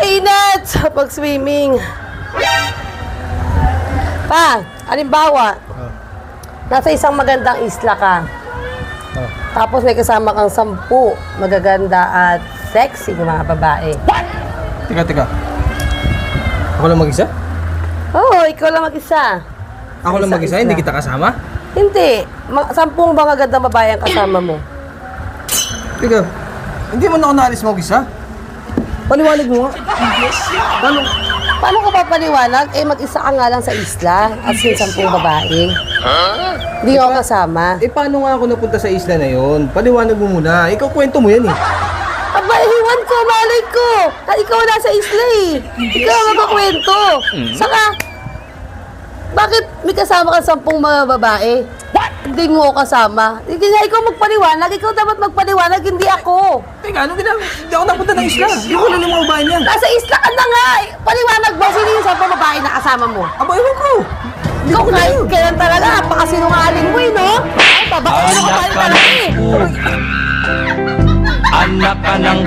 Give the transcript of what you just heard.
Init sa pag-swimming. Pa, halimbawa, nasa isang magandang isla ka. Tapos may kasama kang 10 magaganda at sexy na mga babae. Teka. Ako lang mag-isa? Oo, ikaw lang mag-isa. Ako lang mag-isa? Hindi kita kasama? Hindi. 10 mga gandang babae ang kasama mo. Teka, hindi mo na ako naalis mag-isa? Paliwanag mo nga. Paano ka papaliwanag? Mag-isa ka nga lang sa isla at sin 10 babae. Hindi ako kasama. Paano nga ako napunta sa isla na yon? Paliwanag mo muna. Ikaw kwento mo yan eh. Aba, iwan ko, malay ko. Ikaw nasa isla eh. Ikaw ang magkakwento. Saka, bakit may kasama ka 10 mga babae? Hindi mo ako kasama. Hindi nga ikaw magpaliwanag. Ikaw dapat magpaliwanag, hindi ako. Teka, anong ginagawa? Hindi ako napunta ng isla. Hindi ko na mga babae niyan. Nasa isla ka na nga eh. Paliwanag ba? Sino yung 10 babae na kasama mo? Aba, ewan ko. Ikaw kahit kailan talaga. Napakasinungaling mo eh, no? Ay, babakain ako tayo talaga eh. Anak ka ng